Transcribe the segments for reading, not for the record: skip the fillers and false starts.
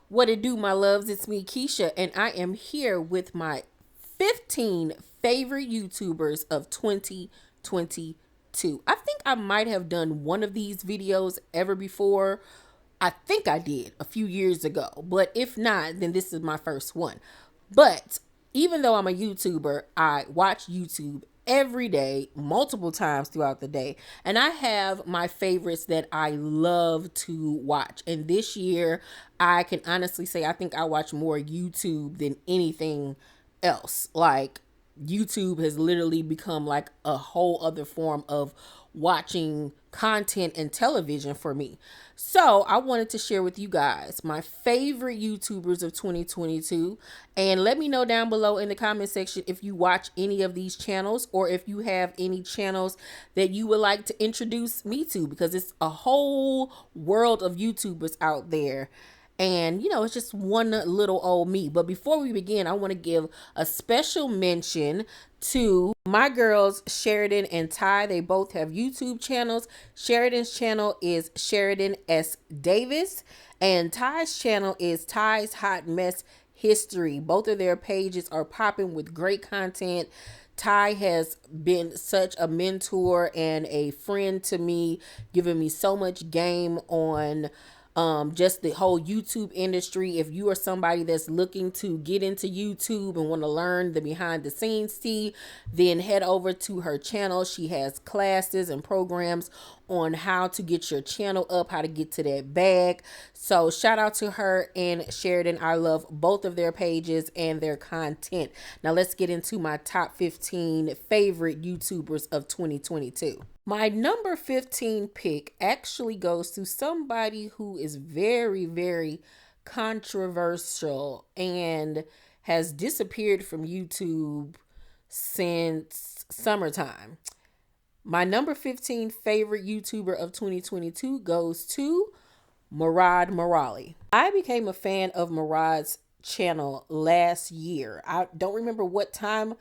What it do, my loves? It's me, Keisha, and I am here with my 15 favorite YouTubers of 2022. I think I might have done one of these videos ever before. I think I did a few years ago, but if not, then this is my first one. But even though I'm a YouTuber, I watch YouTube every day, multiple times throughout the day. And I have my favorites that I love to watch. And this year, I can honestly say I think I watch more YouTube than anything else. Like, YouTube has literally become like a whole other form of watching content and television for me. So I wanted to share with you guys my favorite YouTubers of 2022. And let me know down below in the comment section if you watch any of these channels or if you have any channels that you would like to introduce me to, because it's a whole world of YouTubers out there. And, it's just one little old me. But before we begin, I want to give a special mention to my girls, Sheridan and Ty. They both have YouTube channels. Sheridan's channel is Sheridan S. Davis. And Ty's channel is Ty's Hot Mess History. Both of their pages are popping with great content. Ty has been such a mentor and a friend to me, giving me so much game on just the whole YouTube industry. If you are somebody that's looking to get into YouTube and want to learn the behind the scenes tea, then head over to her channel. She has classes and programs on how to get your channel up, how to get to that bag. So shout out to her and Sheridan. I love both of their pages and their content. Now let's get into my top 15 favorite YouTubers of 2022. My number 15 pick actually goes to somebody who is very, very controversial and has disappeared from YouTube since summertime. My number 15 favorite YouTuber of 2022 goes to Murad Morali. I became a fan of Murad's channel last year. I don't remember what time,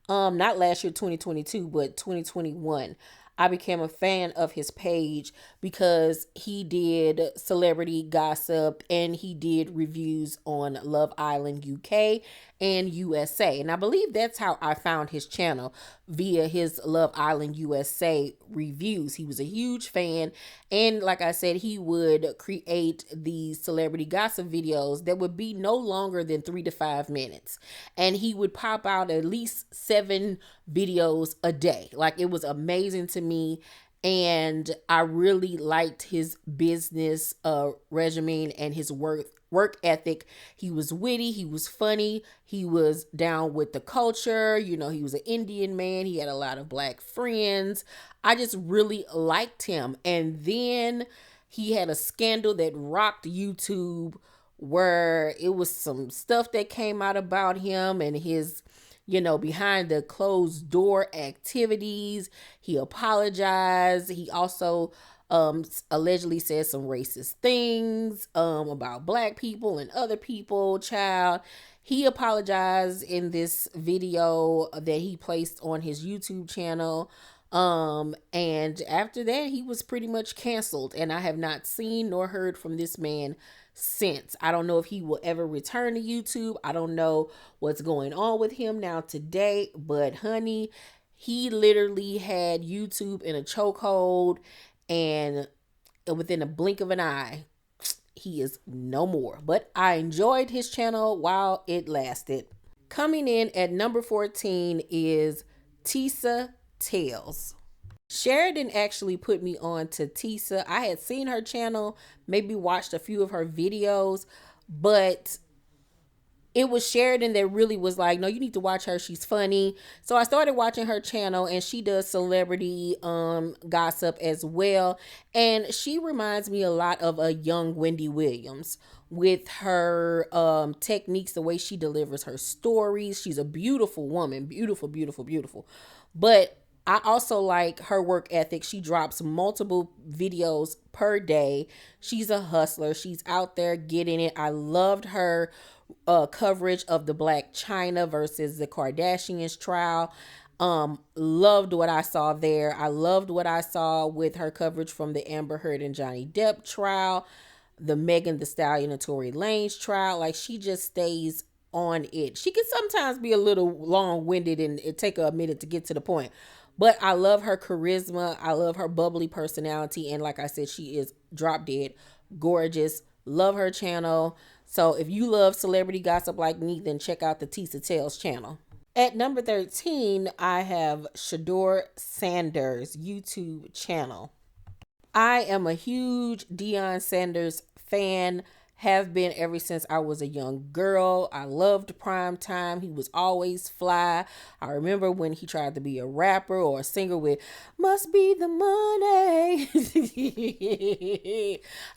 not last year 2022, but 2021. I became a fan of his page because he did celebrity gossip and he did reviews on Love Island UK and USA. And I believe that's how I found his channel, via his Love Island USA reviews. He was a huge fan. And like I said, he would create these celebrity gossip videos that would be no longer than 3 to 5 minutes. And he would pop out at least 7 videos a day. Like, it was amazing to me. And I really liked his business regimen and his work ethic. He was witty, he was funny, he was down with the culture. He was an Indian man, he had a lot of black friends. I just really liked him. And then he had a scandal that rocked YouTube, where it was some stuff that came out about him and his behind the closed door activities. He apologized. He also allegedly said some racist things about black people and other people. Child, he apologized in this video that he placed on his YouTube channel. And after that, he was pretty much canceled, and I have not seen nor heard from this man since. I don't know if he will ever return to YouTube. I don't know what's going on with him now today, but honey, he literally had YouTube in a chokehold, and within a blink of an eye, he is no more. But I enjoyed his channel while it lasted. Coming in at number 14 is Tisa Tales. Sheridan actually put me on to Tisa. I had seen her channel, maybe watched a few of her videos, but it was Sheridan that really was like, no, you need to watch her. She's funny. So I started watching her channel, and she does celebrity gossip as well. And she reminds me a lot of a young Wendy Williams with her techniques, the way she delivers her stories. She's a beautiful woman. Beautiful, beautiful, beautiful. But I also like her work ethic. She drops multiple videos per day. She's a hustler. She's out there getting it. I loved her coverage of the Black China versus the Kardashians trial. Loved what I saw there. I loved what I saw with her coverage from the Amber Heard and Johnny Depp trial. the Megan Thee Stallion and Tory Lanez trial. Like, she just stays on it. She can sometimes be a little long-winded and it take her a minute to get to the point. But I love her charisma. I love her bubbly personality. And like I said, she is drop dead gorgeous. Love her channel. So if you love celebrity gossip like me, then check out the Tisa Tales channel. At number 13, I have Deion Sanders YouTube channel. I am a huge Deion Sanders fan. Have been ever since I was a young girl. I loved Prime Time. He was always fly. I remember when he tried to be a rapper or a singer with "Must Be the Money."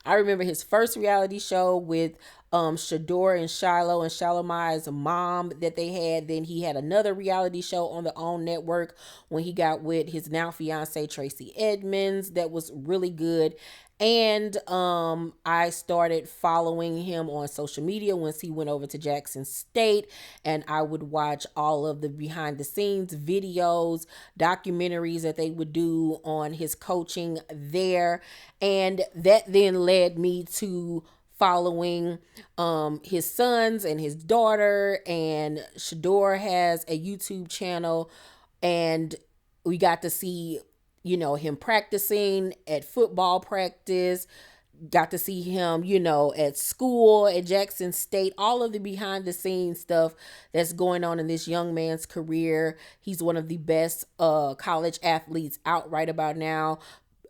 I remember his first reality show with Shador and Shiloh and Shalomai's mom that they had. Then he had another reality show on the OWN network when he got with his now fiance Tracy Edmonds. That was really good. And I started following him on social media once he went over to Jackson State, and I would watch all of the behind the scenes videos, documentaries that they would do on his coaching there. And that then led me to following his sons and his daughter, and Shador has a YouTube channel, and we got to see him practicing at football practice, got to see him, at school, at Jackson State, all of the behind the scenes stuff that's going on in this young man's career. He's one of the best college athletes out right about now.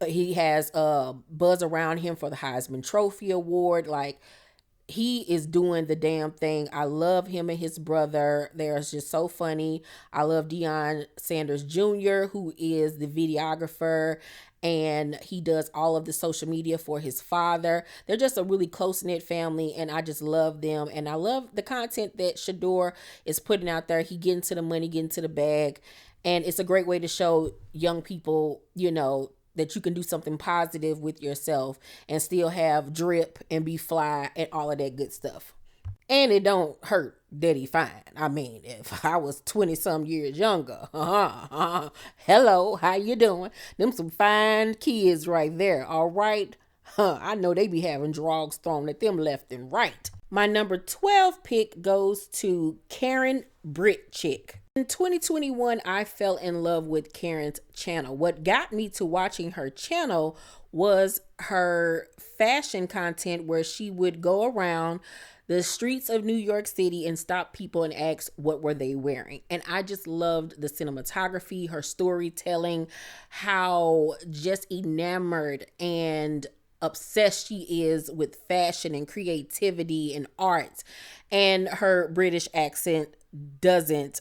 He has buzz around him for the Heisman Trophy Award. Like, he is doing the damn thing. I love him and his brother. They're just so funny. I love Deion Sanders Jr., who is the videographer, and he does all of the social media for his father. They're just a really close-knit family, and I just love them. And I love the content that Shador is putting out there. He getting to the money, getting to the bag. And it's a great way to show young people, that you can do something positive with yourself and still have drip and be fly and all of that good stuff. And it don't hurt that he fine. I mean, if I was 20 some years younger, hello, how you doing? Them some fine kids right there, all right? I know they be having drugs thrown at them left and right. My number 12 pick goes to Karen Britchin. In 2021, I fell in love with Karen's channel. What got me to watching her channel was her fashion content, where she would go around the streets of New York City and stop people and ask what were they wearing. And I just loved the cinematography, her storytelling, how just enamored and obsessed she is with fashion and creativity and art. And her British accent doesn't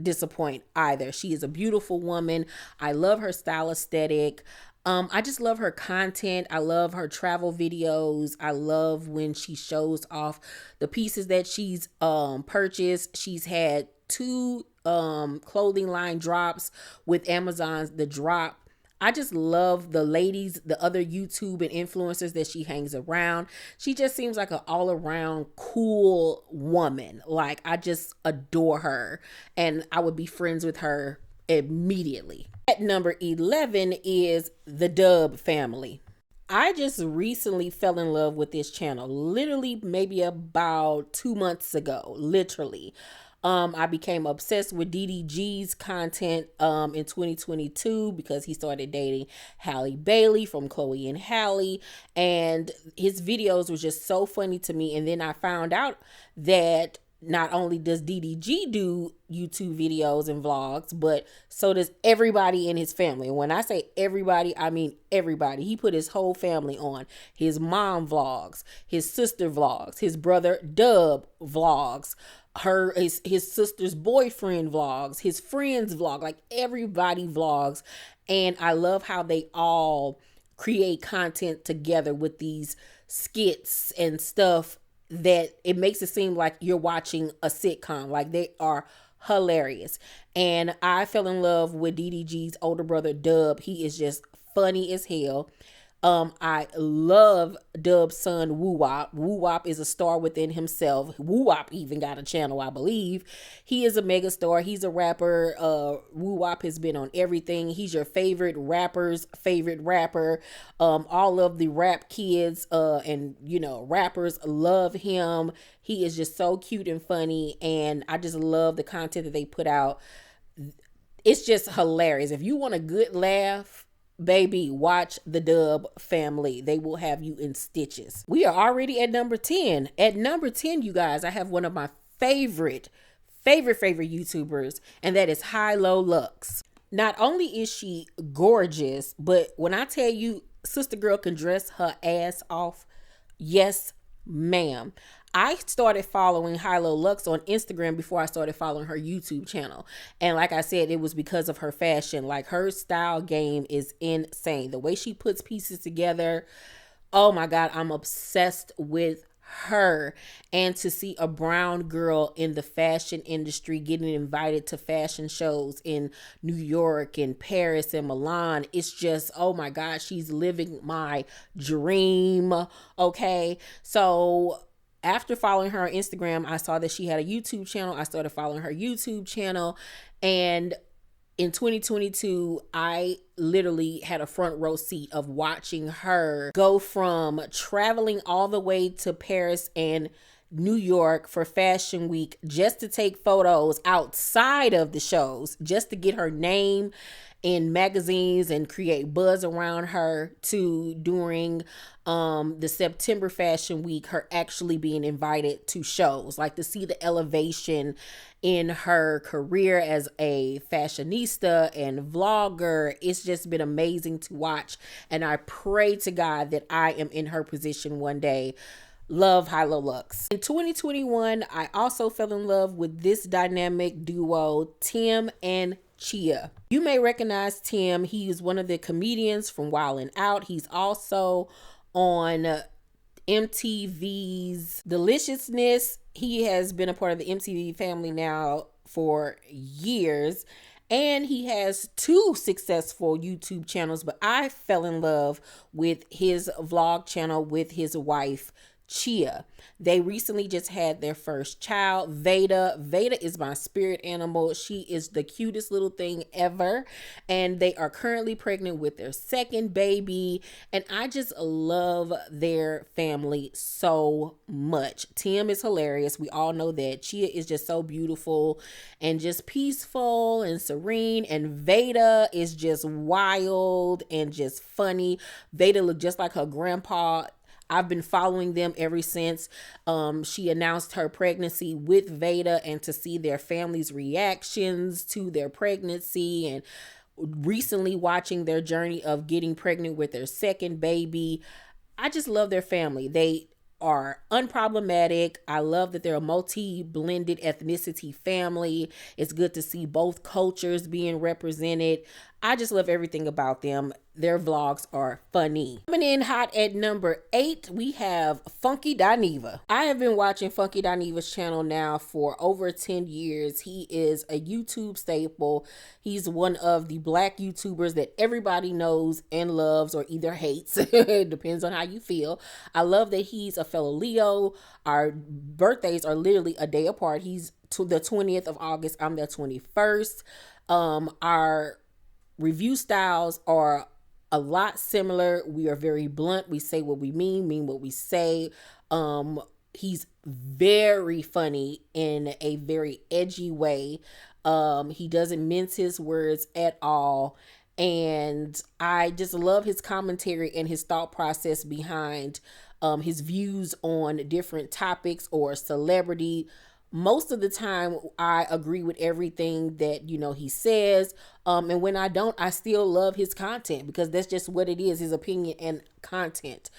disappoint either. She is a beautiful woman. I love her style aesthetic. I just love her content. I love her travel videos. I love when she shows off the pieces that she's purchased. She's had 2 clothing line drops with Amazon's The Drop. I just love the ladies, the other YouTube and influencers that she hangs around. She just seems like an all-around cool woman. Like, I just adore her, and I would be friends with her immediately. At number 11 is the Dub family. I just recently fell in love with this channel, literally maybe about 2 months ago, literally. I became obsessed with DDG's content in 2022 because he started dating Halle Bailey from Chloe and Halle, and his videos were just so funny to me. And then I found out that not only does DDG do YouTube videos and vlogs, but so does everybody in his family. And when I say everybody, I mean everybody. He put his whole family on. His mom vlogs, his sister vlogs, his brother Dub vlogs, his sister's boyfriend vlogs, his friends vlog, like everybody vlogs. And I love how they all create content together with these skits and stuff that it makes it seem like you're watching a sitcom. Like, they are hilarious. And I fell in love with DDG's older brother Dub. He is just funny as hell. I love Dub's son Woo Wop. Woo Wop is a star within himself. Woo Wop even got a channel, I believe. He is a mega star. He's a rapper. Woo Wop has been on everything. He's your favorite rapper's favorite rapper. All of the rap kids and rappers love him. He is just so cute and funny, and I just love the content that they put out. It's just hilarious. If you want a good laugh, baby, watch the Dub family. They will have you in stitches. We are already at number 10. At number 10, you guys, I have one of my favorite YouTubers, and that is HiLo Looks. Not only is she gorgeous, but when I tell you sister girl can dress her ass off, yes, ma'am. I started following HiLo Lux on Instagram before I started following her YouTube channel. And like I said, it was because of her fashion. Like, her style game is insane. The way she puts pieces together, oh my God, I'm obsessed with her. And to see a brown girl in the fashion industry getting invited to fashion shows in New York and Paris and Milan, it's just, oh my God, she's living my dream. Okay, so after following her on Instagram, I saw that she had a YouTube channel. I started following her YouTube channel, and in 2022, I literally had a front row seat of watching her go from traveling all the way to Paris and New York for Fashion Week just to take photos outside of the shows, just to get her name in magazines and create buzz around her, to during the September Fashion Week, her actually being invited to shows. Like, to see the elevation in her career as a fashionista and vlogger, it's just been amazing to watch, and I pray to God that I am in her position one day. Love HiLo Lux. In 2021, I also fell in love with this dynamic duo, Tim and Chia. You may recognize Tim. He's one of the comedians from Wild 'N Out. He's also on MTV's Deliciousness. He has been a part of the MTV family now for years, and he has 2 successful YouTube channels, but I fell in love with his vlog channel with his wife, Chia. They recently just had their first child, Veda. Veda is my spirit animal. She is the cutest little thing ever, and they are currently pregnant with their second baby, and I just love their family so much. Tim is hilarious. We all know that. Chia is just so beautiful and just peaceful and serene, and Veda is just wild and just funny. Veda looked just like her grandpa. I've been following them ever since she announced her pregnancy with Veda, and to see their family's reactions to their pregnancy, and recently watching their journey of getting pregnant with their second baby. I just love their family. They are unproblematic. I love that they're a multi-blended ethnicity family. It's good to see both cultures being represented. I just love everything about them. Their vlogs are funny. Coming in hot at number 8, we have FunkyDonEva. I have been watching FunkyDonEva's channel now for over 10 years. He is a YouTube staple. He's one of the black YouTubers that everybody knows and loves, or either hates. It depends on how you feel. I love that he's a fellow Leo. Our birthdays are literally a day apart. He's to the 20th of August. I'm the 21st. Our review styles are a lot similar. We are very blunt. We say what we mean what we say. He's very funny in a very edgy way. He doesn't mince his words at all. And I just love his commentary and his thought process behind his views on different topics or celebrity. Most of the time, I agree with everything that, he says. And when I don't, I still love his content, because that's just what it is, his opinion and content.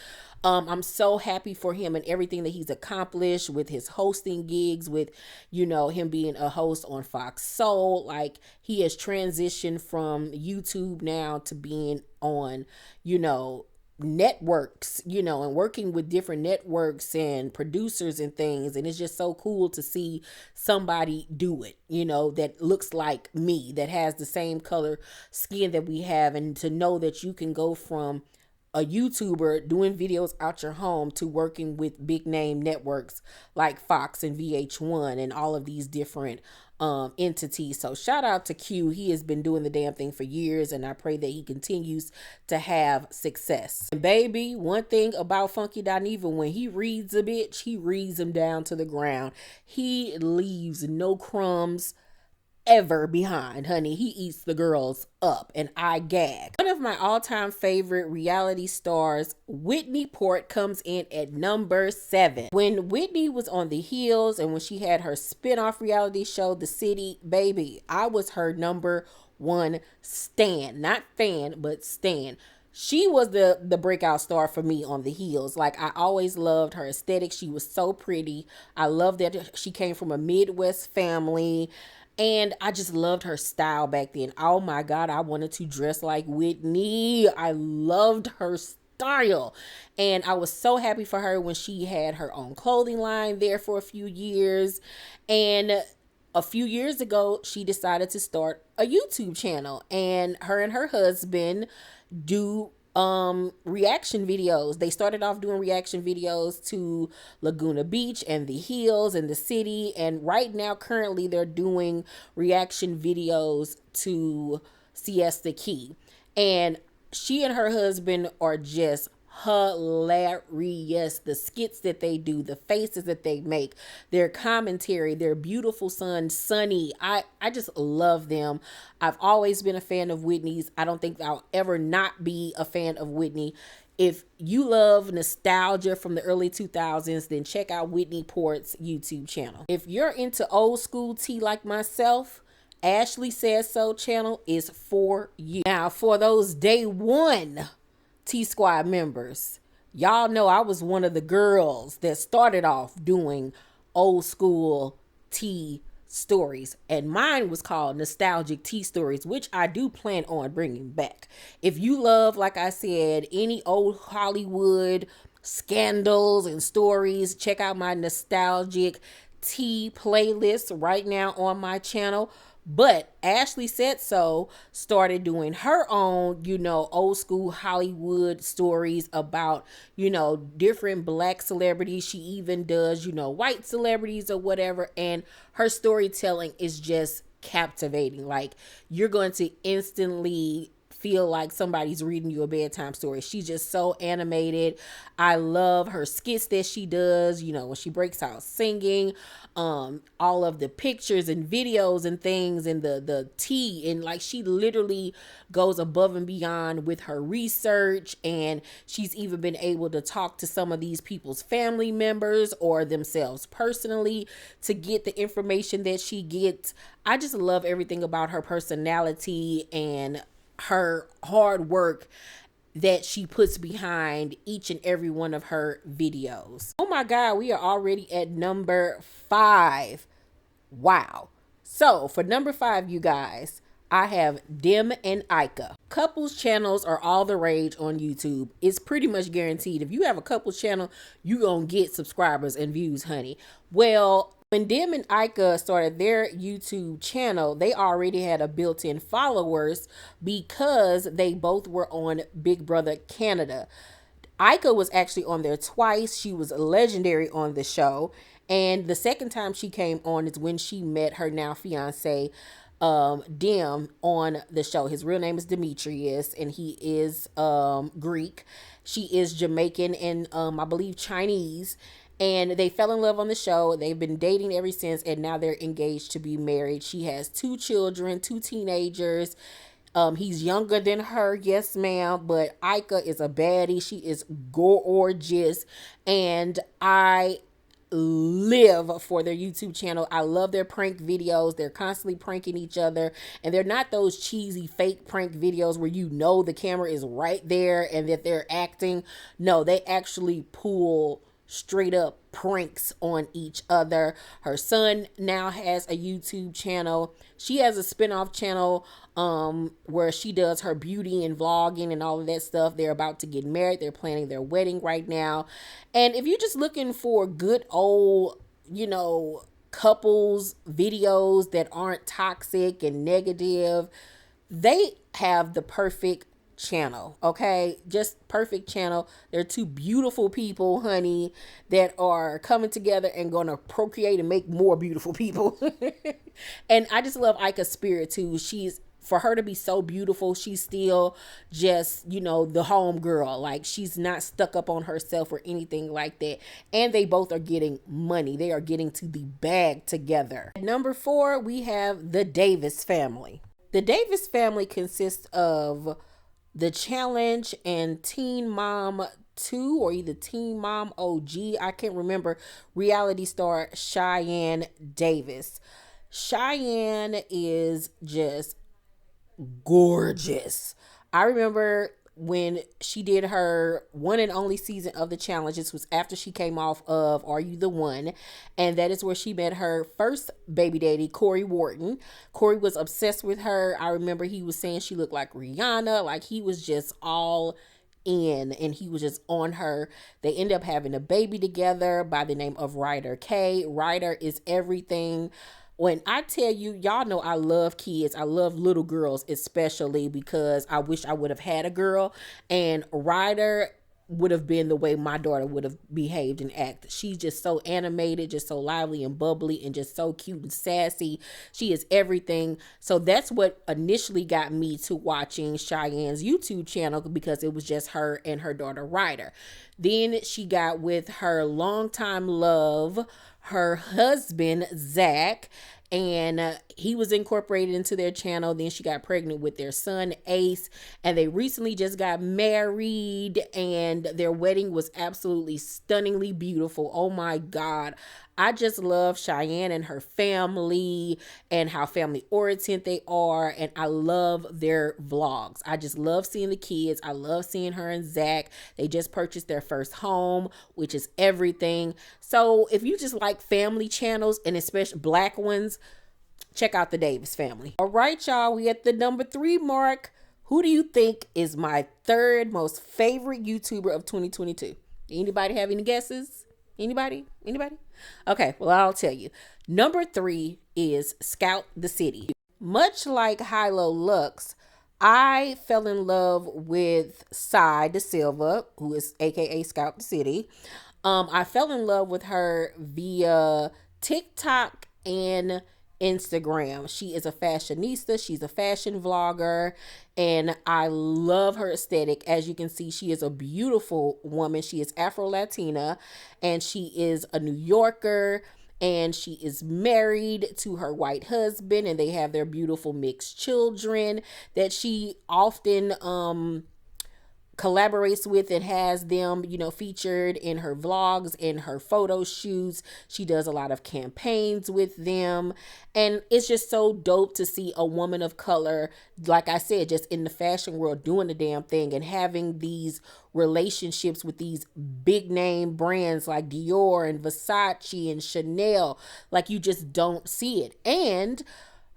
I'm so happy for him and everything that he's accomplished with his hosting gigs, with, him being a host on Fox Soul. Like, he has transitioned from YouTube now to being on, networks, and working with different networks and producers and things. And it's just so cool to see somebody do it, that looks like me, that has the same color skin that we have, and to know that you can go from a YouTuber doing videos out your home to working with big name networks like Fox and VH1 and all of these different entities. So shout out to Q. He has been doing the damn thing for years, and I pray that he continues to have success. And baby, one thing about FunkyDonEva, when he reads a bitch, he reads them down to the ground. He leaves no crumbs ever behind, honey. He eats the girls up, and I gag. One of my all-time favorite reality stars, Whitney Port, comes in at number 7. When Whitney was on the heels and when she had her spin-off reality show, The City, baby, I was her number 1 stan. Not fan, but stan. She was the breakout star for me on the heels. Like, I always loved her aesthetic. She was so pretty. I loved that she came from a Midwest family. And I just loved her style back then. Oh my God, I wanted to dress like Whitney. I loved her style. And I was so happy for her when she had her own clothing line there for a few years. And a few years ago, she decided to start a YouTube channel. And her husband do reaction videos. They started off doing reaction videos to Laguna Beach and the Hills and the City, and right now currently they're doing reaction videos to Siesta Key. And she and her husband are just hilarious. The skits that they do, the faces that they make, their commentary, their beautiful son Sonny, I just love them. I've always been a fan of Whitney's. I don't think I'll ever not be a fan of Whitney. If you love nostalgia from the early 2000s, then check out Whitney Port's YouTube channel. If you're into old school tea like myself, Ashley Says So channel is for you. Now, for those day one T-Squad members, y'all know I was one of the girls that started off doing old school tea stories, and mine was called Nostalgic Tea Stories, which I do plan on bringing back. If you love, like I said, any old Hollywood scandals and stories, check out my Nostalgic Tea playlist right now on my channel. But Ashley Said So started doing her own, old school Hollywood stories about, different black celebrities. She even does, white celebrities or whatever. And her storytelling is just captivating. Like, you're going to instantly feel like somebody's reading you a bedtime story. She's just so animated. I love her skits that she does, when she breaks out singing, all of the pictures and videos and things, and the tea, and like, she literally goes above and beyond with her research. And she's even been able to talk to some of these people's family members or themselves personally to get the information that she gets. I just love everything about her personality and her hard work that she puts behind each and every one of her videos. Oh my God, we are already at number 5. Wow. So for number 5, you guys, I have Dem and Ikea. Couples channels are all the rage on YouTube. It's pretty much guaranteed. If you have a couples channel, you gonna get subscribers and views, honey. Well, when Dem and Ikea started their YouTube channel, they already had a built-in followers because they both were on Big Brother Canada. Ikea was actually on there twice. She was legendary on the show. And the second time she came on is when she met her now fiance, Dem, on the show. His real name is Demetrius, and he is Greek. She is Jamaican and I believe Chinese. And they fell in love on the show. They've been dating ever since, and now they're engaged to be married. She has 2 children, 2 teenagers. He's younger than her, yes ma'am, but Ikea is a baddie. She is gorgeous, and I live for their YouTube channel. I love their prank videos. They're constantly pranking each other, and they're not those cheesy fake prank videos where the camera is right there and that they're acting. No, they actually pull straight up pranks on each other. Her son now has a YouTube channel. She has a spin-off channel where she does her beauty and vlogging and all of that stuff. They're about to get married. They're planning their wedding right now. And if you're just looking for good old, couples videos that aren't toxic and negative, they have the perfect channel, okay? Just perfect channel. They're two beautiful people, honey, that are coming together and gonna procreate and make more beautiful people. And I just love Ika's spirit too. For her to be so beautiful, she's still just, the home girl. Like, she's not stuck up on herself or anything like that. And they both are getting money. They are getting to the bag together. At number 4, we have the Davis family. The Davis family consists of the Challenge and Teen Mom 2, or either Teen Mom OG. I can't remember. Reality star Cheyenne Davis. Cheyenne is just gorgeous. I remember when she did her one and only season of the challenge. This was after she came off of Are You the One? And that is where she met her first baby daddy, Corey Wharton. Corey was obsessed with her. I remember he was saying she looked like Rihanna. Like, he was just all in, and he was just on her. They ended up having a baby together by the name of Ryder K. Ryder is everything. When I tell you, y'all know I love kids. I love little girls, especially because I wish I would have had a girl. And Ryder would have been the way my daughter would have behaved and acted. She's just so animated, just so lively and bubbly, and just so cute and sassy. She is everything. So that's what initially got me to watching Cheyenne's YouTube channel, because it was just her and her daughter Ryder. Then she got with her longtime love, her husband Zach, and he was incorporated into their channel. Then she got pregnant with their son Ace, and they recently just got married, and their wedding was absolutely stunningly beautiful. Oh my God. I just love Cheyenne and her family and how family oriented they are. And I love their vlogs. I just love seeing the kids. I love seeing her and Zach. They just purchased their first home, which is everything. So if you just like family channels, and especially black ones, check out the Davis family. All right, y'all, we at the number 3 mark. Who do you think is my third most favorite YouTuber of 2022? Anybody have any guesses? Anybody? Okay, well, I'll tell you. Number 3 is Scout the City. Much like HiLo Looks, I fell in love with Cy Da Silva, who is aka Scout the City. I fell in love with her via TikTok and Instagram. She is a fashionista. She's a fashion vlogger, and I love her aesthetic. As you can see, she is a beautiful woman. She is Afro-Latina, and she is a New Yorker, and she is married to her white husband, and they have their beautiful mixed children that she often collaborates with and has them, featured in her vlogs, in her photo shoots. She does a lot of campaigns with them. And it's just so dope to see a woman of color, like I said, just in the fashion world doing the damn thing and having these relationships with these big name brands like Dior and Versace and Chanel. Like, you just don't see it. And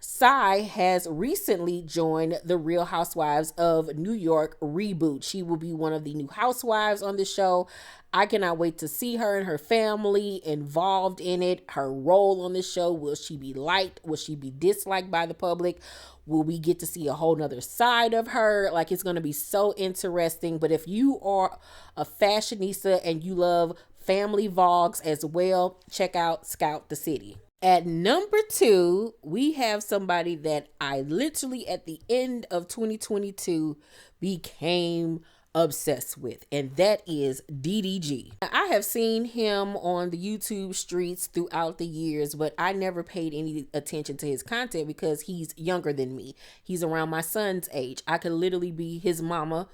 Cy has recently joined the Real Housewives of New York reboot. She will be one of the new housewives on the show. I cannot wait to see her and her family involved in it. Her role on the show. Will she be liked? Will she be disliked by the public? Will we get to see a whole nother side of her? Like, it's going to be so interesting. But if you are a fashionista and you love family vlogs as well, check out Scout the City. At number 2, we have somebody that I literally at the end of 2022 became obsessed with, and that is DDG. I have seen him on the YouTube streets throughout the years, but I never paid any attention to his content because he's younger than me. He's around my son's age. I could literally be his mama.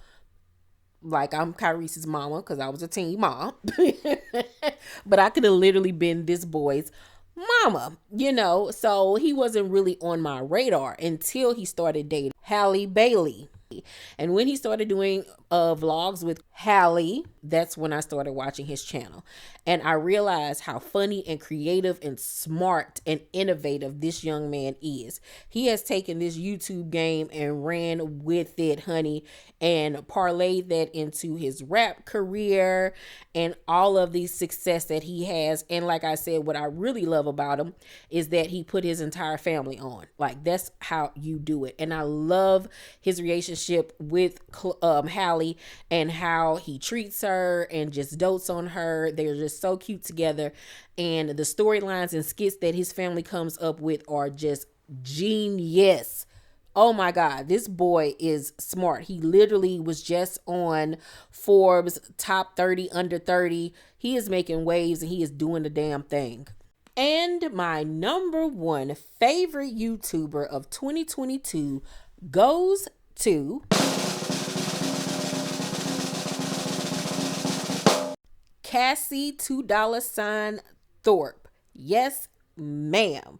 Like, I'm Kyrese's mama because I was a teen mom. But I could have literally been this boy's mama, so he wasn't really on my radar until he started dating Halle Bailey. And when he started doing vlogs with Halle, that's when I started watching his channel. And I realized how funny and creative and smart and innovative this young man is. He has taken this YouTube game and ran with it, honey, and parlayed that into his rap career and all of the success that he has. And like I said, what I really love about him is that he put his entire family on. Like, that's how you do it. And I love his relationship relationship with Hallie and how he treats her and just dotes on her. They're just so cute together. And the storylines and skits that his family comes up with are just genius. Oh my God, this boy is smart. He literally was just on Forbes top 30 under 30. He is making waves and he is doing the damn thing. And my number one favorite YouTuber of 2022 goes to Cassie $2 Thorpe. Yes, ma'am.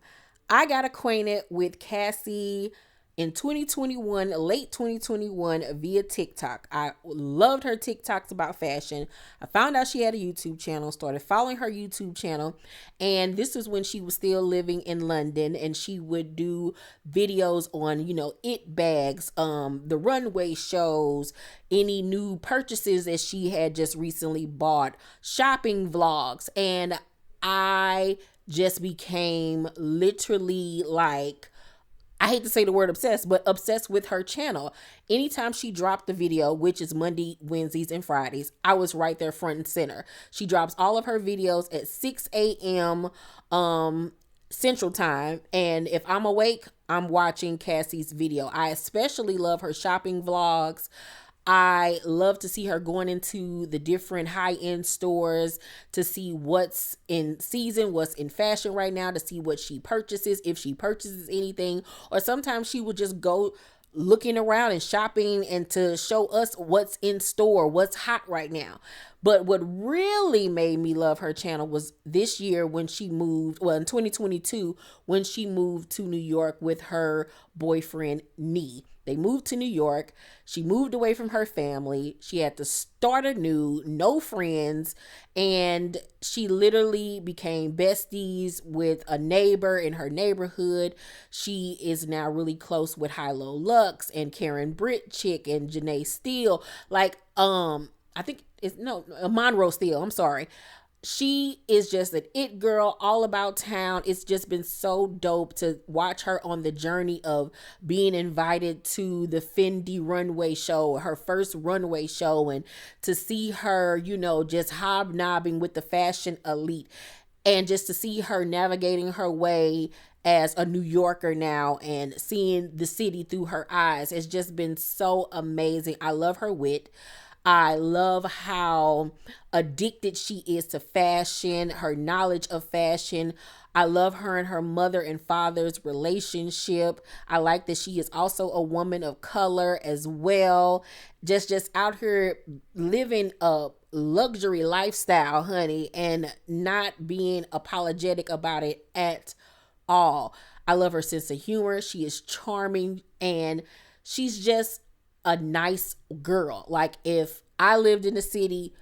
I got acquainted with Cassie in 2021, late 2021, via TikTok. I loved her TikToks about fashion. I found out she had a YouTube channel, started following her YouTube channel, and this was when she was still living in London, and she would do videos on, it bags, the runway shows, any new purchases that she had just recently bought, shopping vlogs, and I just became literally like, I hate to say the word obsessed, but obsessed with her channel. Anytime she dropped the video, which is Monday, Wednesdays, and Fridays, I was right there front and center. She drops all of her videos at 6 a.m. Central Time. And if I'm awake, I'm watching Cassie's video. I especially love her shopping vlogs. I love to see her going into the different high-end stores to see what's in season, what's in fashion right now, to see what she purchases, if she purchases anything. Or sometimes she would just go looking around and shopping and to show us what's in store, what's hot right now. But what really made me love her channel was this year when she moved, in 2022, when she moved to New York with her boyfriend, Nee. They moved to New York. She moved away from her family. She had to start anew, no friends, and she literally became besties with a neighbor in her neighborhood. She is now really close with HiLo Looks and Karen Britchin and Janae Steele. I think it's Monroe Steele. I'm sorry. She is just an it girl all about town. It's just been so dope to watch her on the journey of being invited to the Fendi runway show, her first runway show, and to see her, just hobnobbing with the fashion elite, and just to see her navigating her way as a New Yorker now and seeing the city through her eyes. It's just been so amazing. I love her wit. I love how addicted she is to fashion, her knowledge of fashion. I love her and her mother and father's relationship. I like that she is also a woman of color as well. Just out here living a luxury lifestyle, honey, and not being apologetic about it at all. I love her sense of humor. She is charming and she's just a nice girl. Like, if I lived in the city,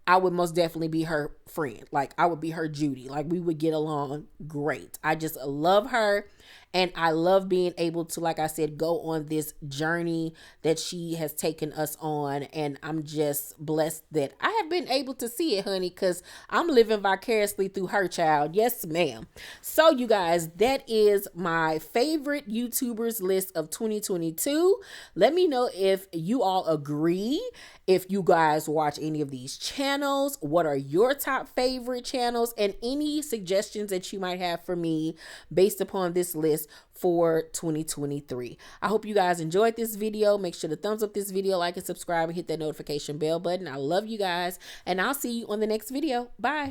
I would most definitely be her friend. Like, I would be her Judy. Like, we would get along great. I just love her. And I love being able to, like I said, go on this journey that she has taken us on. And I'm just blessed that I have been able to see it, honey, because I'm living vicariously through her child. Yes, ma'am. So, you guys, that is my favorite YouTubers list of 2022. Let me know if you all agree. If you guys watch any of these channels, what are your top favorite channels, and any suggestions that you might have for me based upon this list for 2023. I hope you guys enjoyed this video. Make sure to thumbs up this video, like and subscribe, and hit that notification bell button. I love you guys, and I'll see you on the next video. Bye.